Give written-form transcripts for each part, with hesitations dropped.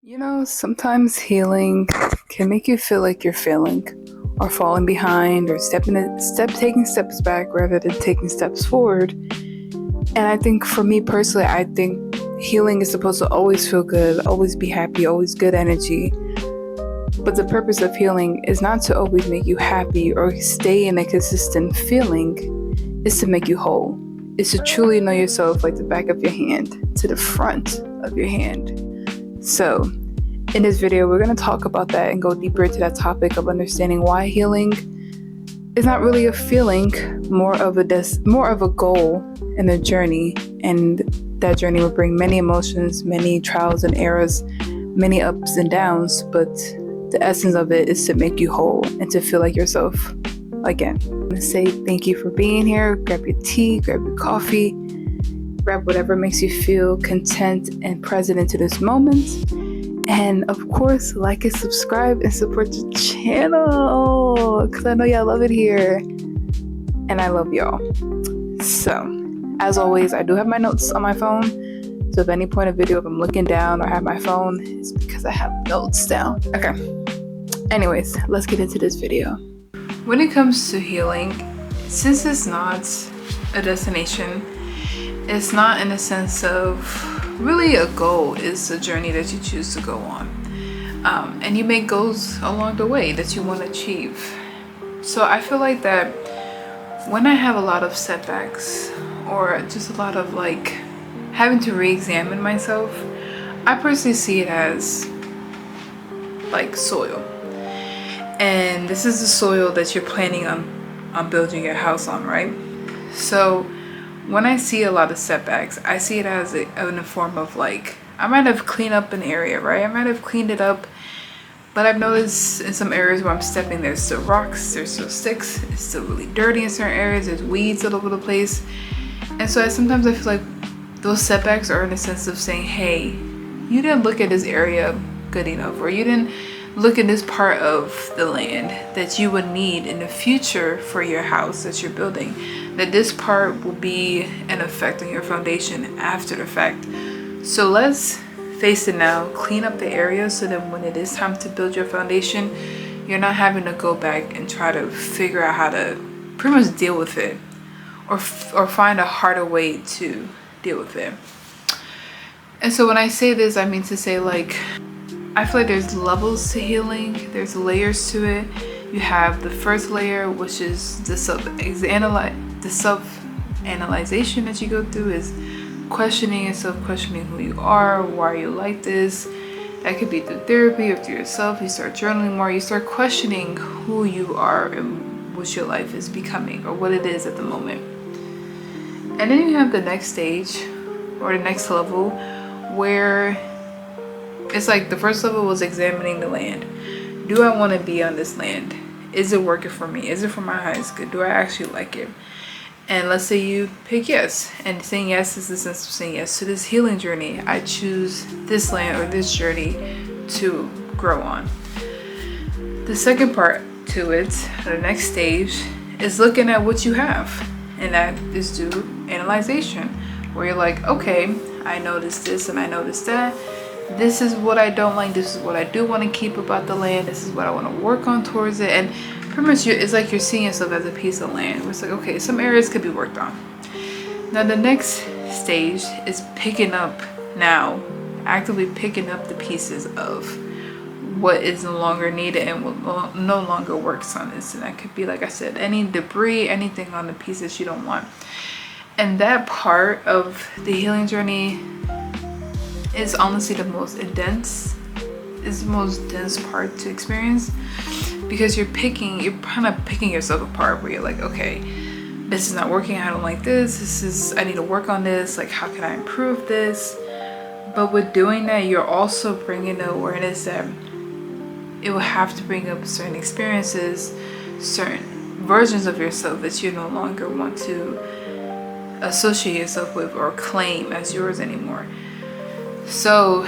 You know, sometimes healing can make you feel like you're failing or falling behind or taking steps back rather than taking steps forward. And I think for me personally, I think healing is supposed to always feel good, always be happy, always good energy. But the purpose of healing is not to always make you happy or stay in a consistent feeling, it's to make you whole. It's to truly know yourself like the back of your hand to the front of your hand. So, in this video, we're going to talk about that and go deeper into that topic of understanding why healing is not really a feeling, more of a goal and a journey. And that journey will bring many emotions, many trials and errors, many ups and downs. But the essence of it is to make you whole and to feel like yourself again. I'm going to say thank you for being here. Grab your tea, grab your coffee, grab whatever makes you feel content and present into this moment. And of course, like and subscribe and support the channel because I know y'all love it here. And I love y'all. So, as always, I do have my notes on my phone. So if any point of video, if I'm looking down or have my phone, it's because I have notes down. Okay. Anyways, let's get into this video. When it comes to healing, since it's not a destination, it's not in the sense of really a goal, is a journey that you choose to go on. And you make goals along the way that you want to achieve. So I feel like that when I have a lot of setbacks or just a lot of like having to re-examine myself, I personally see it as like soil. And this is the soil that you're planning on building your house on, right? So when I see a lot of setbacks, I see it as in a form of like, I might have cleaned up an area, right? I might have cleaned it up, but I've noticed in some areas where I'm stepping, there's still rocks, there's still sticks, it's still really dirty in certain areas, there's weeds all over the place. And so sometimes I feel like those setbacks are in a sense of saying, hey, you didn't look at this area good enough, or you didn't look at this part of the land that you would need in the future for your house that you're building, that this part will be an effect on your foundation after the fact. So let's face it now, clean up the area so that when it is time to build your foundation, you're not having to go back and try to figure out how to pretty much deal with it or find a harder way to deal with it. And so when I say this, I mean to say like, I feel like there's levels to healing, there's layers to it. You have the first layer, which is the self-analyzation that you go through, is questioning yourself, questioning who you are, why are you like this. That could be through therapy or through yourself. You start journaling more, you start questioning who you are and what your life is becoming or what it is at the moment. And then you have the next stage or the next level where it's like the first level was examining the land. Do I want to be on this land? Is it working for me? Is it for my highest good? Do I actually like it? And let's say you pick yes. And saying yes is the sense of saying yes to this healing journey. I choose this land or this journey to grow on. The second part to it, the next stage, is looking at what you have. And that is due analyzation, where you're like, okay, I noticed this and I noticed that. This is what I don't like, this is what I do want to keep about the land, this is what I want to work on towards it. And pretty much it's like you're seeing yourself as a piece of land where it's like, okay, some areas could be worked on. Now the next stage is picking up now, actively picking up the pieces of what is no longer needed and what no longer works on this. And that could be, like I said, any debris, anything on the pieces you don't want. And that part of the healing journey is honestly the most dense part to experience, because you're kind of picking yourself apart, where you're like, okay, this is not working, I don't like this, I need to work on this, like how can I improve this? But with doing that, you're also bringing the awareness that it will have to bring up certain experiences, certain versions of yourself that you no longer want to associate yourself with or claim as yours anymore. So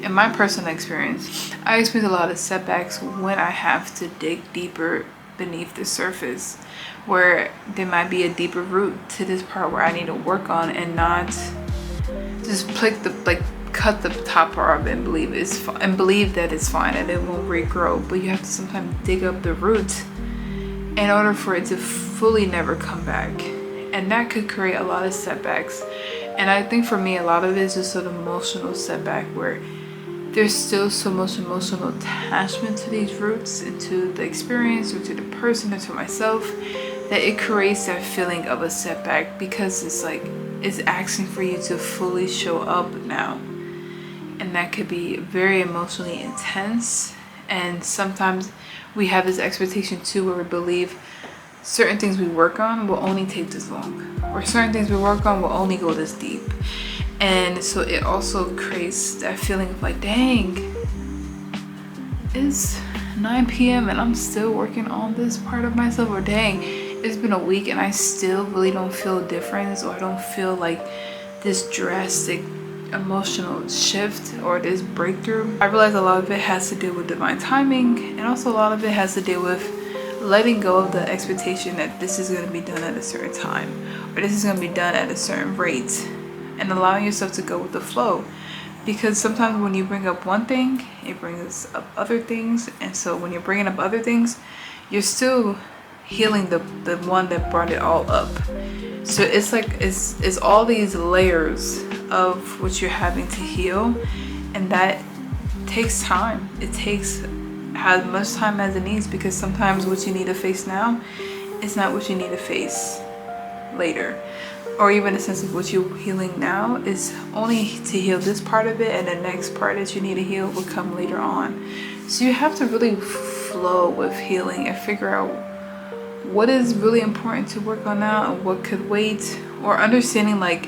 in my personal experience, I experience a lot of setbacks when I have to dig deeper beneath the surface, where there might be a deeper root to this part where I need to work on and not just cut the top part of it and believe that it's fine and it won't regrow. But you have to sometimes dig up the roots in order for it to fully never come back, and that could create a lot of setbacks. And I think for me, a lot of it is just an emotional setback where there's still so much emotional attachment to these roots and to the experience or to the person or to myself, that it creates that feeling of a setback, because it's like it's asking for you to fully show up now. And that could be very emotionally intense. And sometimes we have this expectation too, where we believe certain things we work on will only take this long, or certain things we work on will only go this deep. And so it also creates that feeling of like, dang, it's 9 p.m. and I'm still working on this part of myself, or dang, it's been a week and I still really don't feel a difference, or I don't feel like this drastic emotional shift or this breakthrough. I realize a lot of it has to do with divine timing, and also a lot of it has to do with letting go of the expectation that this is going to be done at a certain time, or this is going to be done at a certain rate, and allowing yourself to go with the flow. Because sometimes when you bring up one thing, it brings up other things, and so when you're bringing up other things, you're still healing the one that brought it all up. So it's like it's all these layers of what you're having to heal, and that takes time. It takes as much time as it needs, because sometimes what you need to face now is not what you need to face later, or even a sense of what you're healing now is only to heal this part of it, and the next part that you need to heal will come later on. So you have to really flow with healing and figure out what is really important to work on now and what could wait, or understanding like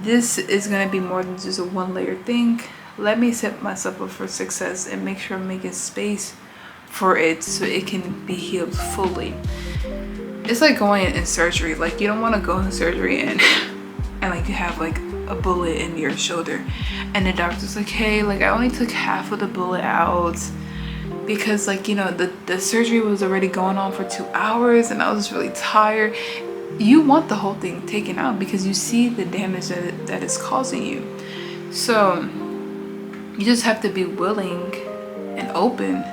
this is going to be more than just a one layer thing. Let me set myself up for success and make sure I'm making space for it so it can be healed fully. It's like going in surgery. Like, you don't want to go in surgery and like you have like a bullet in your shoulder, and the doctor's like, hey, like I only took half of the bullet out because, like, you know, the surgery was already going on for 2 hours and I was really tired. You want the whole thing taken out because you see the damage that it's causing you. So you just have to be willing and open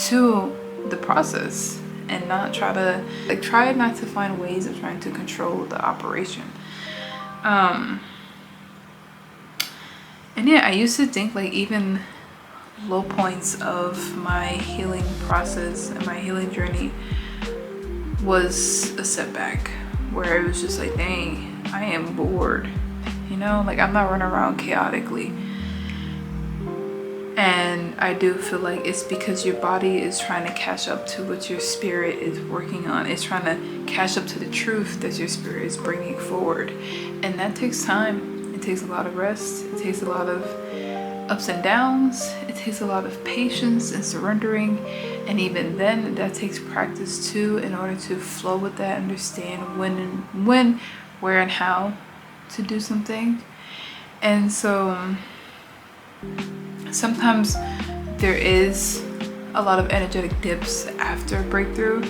to the process, and not try not to find ways of trying to control the operation. And yeah, I used to think like even low points of my healing process and my healing journey was a setback, where it was just like, dang, I am bored, you know, like I'm not running around chaotically. And I do feel like it's because your body is trying to catch up to what your spirit is working on. It's trying to catch up to the truth that your spirit is bringing forward. And that takes time. It takes a lot of rest. It takes a lot of ups and downs. It takes a lot of patience and surrendering. And even then, that takes practice too, in order to flow with that, understand when, where, and how to do something. And so sometimes there is a lot of energetic dips after a breakthrough,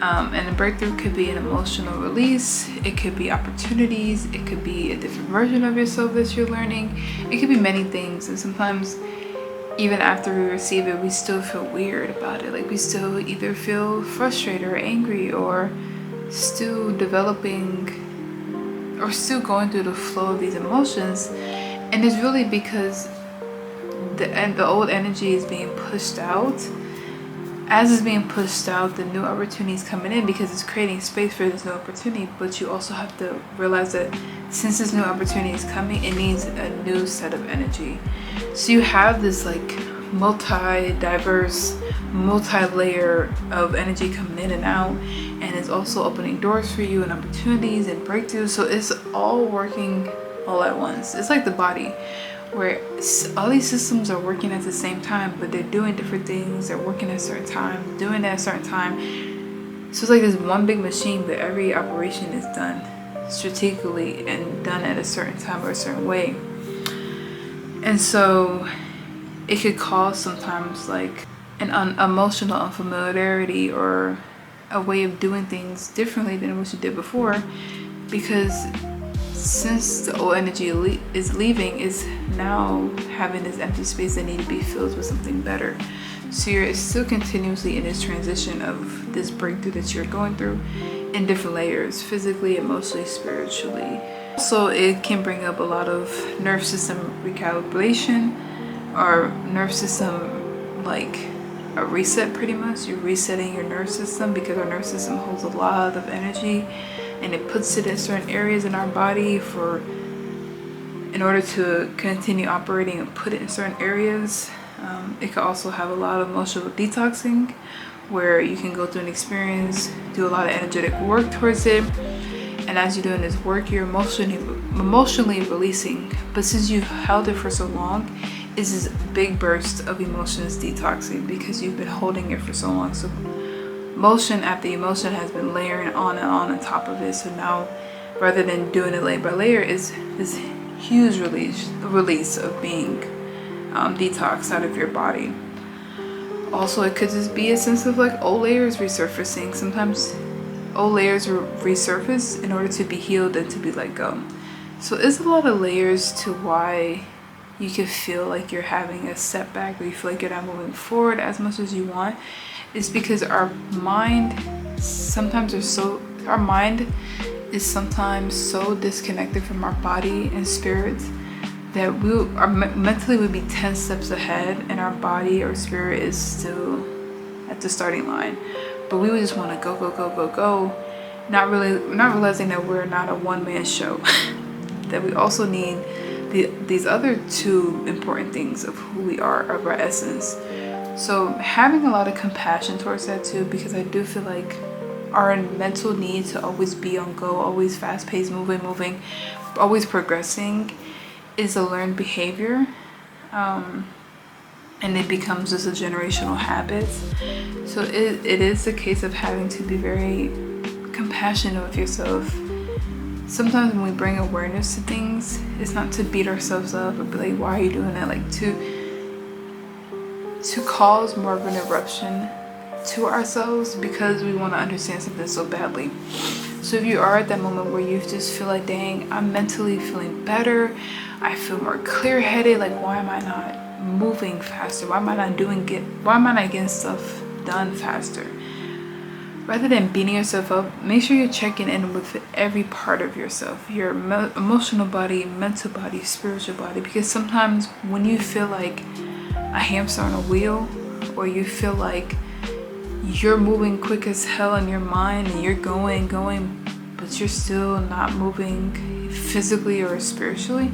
and a breakthrough could be an emotional release, it could be opportunities, it could be a different version of yourself that you're learning, it could be many things. And sometimes even after we receive it, we still feel weird about it. Like we still either feel frustrated or angry, or still developing, or still going through the flow of these emotions. And it's really because the old energy is being pushed out. As it's being pushed out, the new opportunity is coming in, because it's creating space for this new opportunity. But you also have to realize that since this new opportunity is coming, it needs a new set of energy. So you have this like multi-diverse, multi-layer of energy coming in and out, and it's also opening doors for you and opportunities and breakthroughs. So it's all working all at once. It's like the body, where all these systems are working at the same time, but they're doing different things. They're working at a certain time, doing it at a certain time. So it's like this one big machine, but every operation is done strategically and done at a certain time or a certain way. And so it could cause sometimes like an emotional unfamiliarity, or a way of doing things differently than what you did before, because since the old energy is leaving, is now having this empty space that need to be filled with something better. So you're still continuously in this transition of this breakthrough that you're going through in different layers, physically, emotionally, spiritually. So it can bring up a lot of nerve system recalibration, or nerve system like a reset. Pretty much you're resetting your nerve system, because our nerve system holds a lot of energy and it puts it in certain areas in our body in order to continue operating and put it in certain areas. It could also have a lot of emotional detoxing, where you can go through an experience, do a lot of energetic work towards it, and as you're doing this work, you're emotionally releasing. But since you've held it for so long, it's this big burst of emotions detoxing, because you've been holding it for so long. So emotion after emotion has been layering on top of it. So now, rather than doing it layer by layer, is this huge release of being detoxed out of your body. Also, it could just be a sense of like old layers resurfacing. Sometimes old layers resurface in order to be healed and to be let go. So it's a lot of layers to why you can feel like you're having a setback, or you feel like you're not moving forward as much as you want. It's because our mind is sometimes so disconnected from our body and spirit that mentally would be 10 steps ahead, and our body or spirit is still at the starting line. But we would just want to go, not realizing that we're not a one-man show. That we also need these other two important things of who we are, of our essence. So having a lot of compassion towards that too, because I do feel like our mental need to always be on go, always fast-paced, moving, always progressing, is a learned behavior, and it becomes just a generational habit. So it is a case of having to be very compassionate with yourself. Sometimes when we bring awareness to things, it's not to beat ourselves up or be like, why are you doing that? Like to cause more of an eruption to ourselves, because we want to understand something so badly. So if you are at that moment where you just feel like, dang, I'm mentally feeling better, I feel more clear-headed, like why am I not moving faster? Why am I not getting stuff done faster? Rather than beating yourself up, make sure you're checking in with every part of yourself, your emotional body, mental body, spiritual body. Because sometimes when you feel like a hamster on a wheel, or you feel like you're moving quick as hell in your mind and you're going, but you're still not moving physically or spiritually,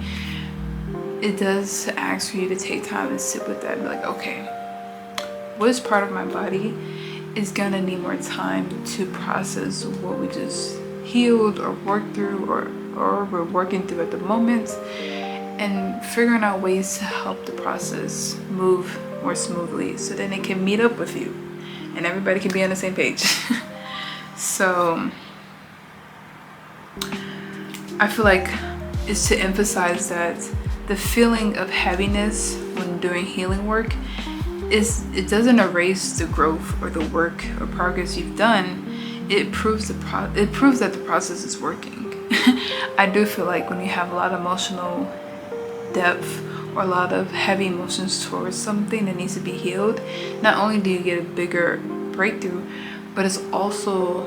it does ask for you to take time and sit with that and be like, okay, which part of my body is gonna need more time to process what we just healed or worked through, or we're working through at the moment, and figuring out ways to help the process move more smoothly, so then it can meet up with you and everybody can be on the same page. So I feel like it's to emphasize that the feeling of heaviness when doing healing work it doesn't erase the growth or the work or progress you've done. It proves that the process is working. I do feel like when you have a lot of emotional depth or a lot of heavy emotions towards something that needs to be healed, not only do you get a bigger breakthrough, but it's also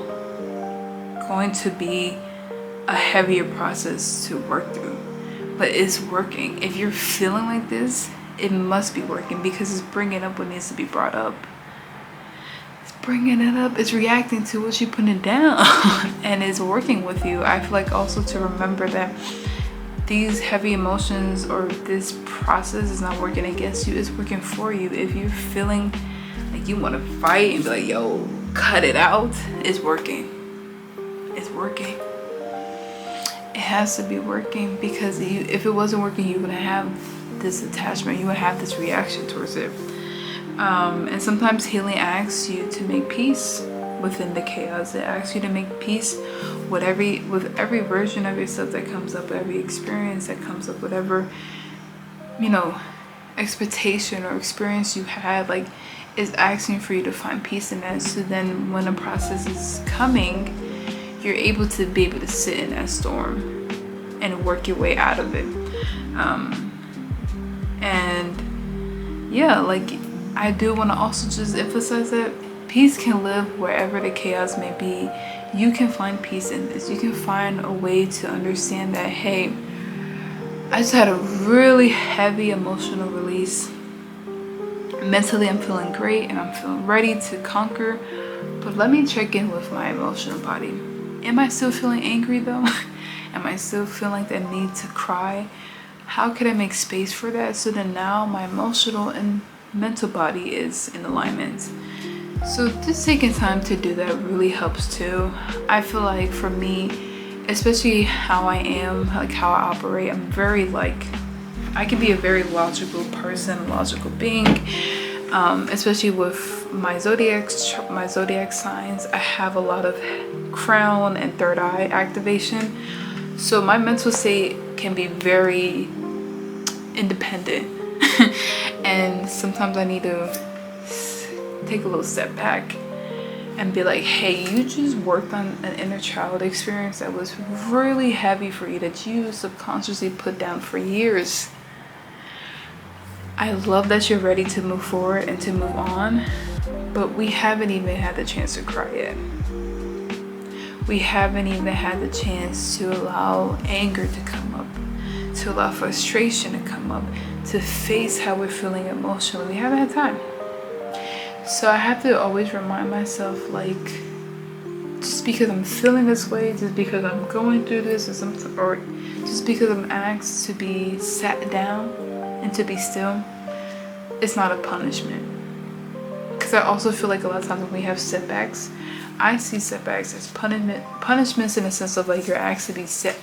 going to be a heavier process to work through. But it's working. If you're feeling like this, it must be working, because it's bringing up what needs to be brought up. It's bringing it up. It's reacting to what you're putting down and it's working with you. I feel like also to remember that these heavy emotions or this process is not working against you, it's working for you. If you're feeling like you want to fight and be like, yo, cut it out, it's working. It's working. It has to be working, because if it wasn't working, you wouldn't have this attachment, you would have this reaction towards it. And sometimes healing asks you to make peace within the chaos. It asks you to make peace with every version of yourself that comes up, every experience that comes up, whatever, expectation or experience you had, like, is asking for you to find peace in that. So then when a process is coming, you're able to sit in that storm and work your way out of it. And yeah, like I do want to also just emphasize that peace can live wherever the chaos may be. You can find peace in this. You can find a way to understand that, hey, I just had a really heavy emotional release. Mentally, I'm feeling great and I'm feeling ready to conquer. But let me check in with my emotional body. Am I still feeling angry though? Am I still feeling that need to cry? How can I make space for that so that now my emotional and mental body is in alignment? So just taking time to do that really helps too. I feel like for me, especially how I am, like how I operate, I'm very like, I can be a very logical person, logical being, especially with my zodiac signs. I have a lot of crown and third eye activation, so my mental state can be very independent and sometimes I need to take a little step back and be like, hey, you just worked on an inner child experience that was really heavy for you, that you subconsciously put down for years. I love that you're ready to move forward and to move on, but we haven't even had the chance to cry yet. We haven't even had the chance to allow anger to come up, to allow frustration to come up, to face how we're feeling emotionally. We haven't had time. So I have to always remind myself, like, just because I'm feeling this way, just because I'm going through this, or just because I'm asked to be sat down and to be still, it's not a punishment. Because I also feel like a lot of times when we have setbacks, I see setbacks as punishments in the sense of like you're asked to be set,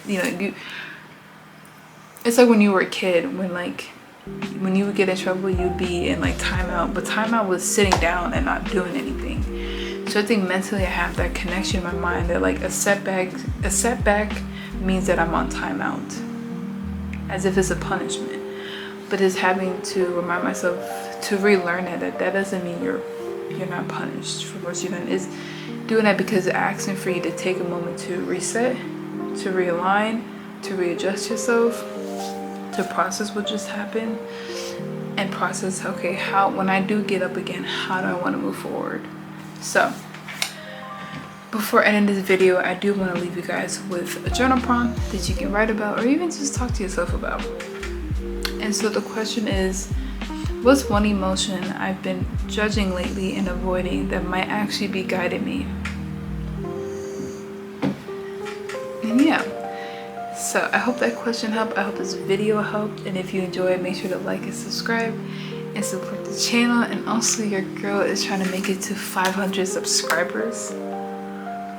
it's like when you were a kid, when you would get in trouble, you'd be in like timeout, but timeout was sitting down and not doing anything. So I think mentally I have that connection in my mind that like a setback means that I'm on timeout, as if it's a punishment. But it's having to remind myself to relearn that doesn't mean you're not punished for what you've done. Is doing that because it's asking for you to take a moment to reset, to realign, to readjust yourself, to process what just happened, and process, okay, how, when I do get up again, how do I want to move forward? So before ending this video, I do want to leave you guys with a journal prompt that you can write about or even just talk to yourself about. And so the question is, what's one emotion I've been judging lately and avoiding that might actually be guiding me? And yeah, so I hope that question helped. I hope this video helped. And if you enjoyed, make sure to like and subscribe and support the channel. And also, your girl is trying to make it to 500 subscribers.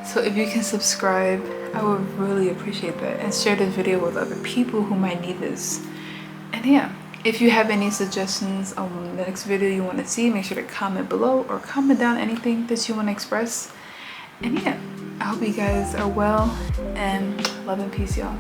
So if you can subscribe, I would really appreciate that. And share this video with other people who might need this. And yeah, if you have any suggestions on the next video you want to see, make sure to comment below or comment down anything that you want to express. And yeah, I hope you guys are well, and love and peace, y'all.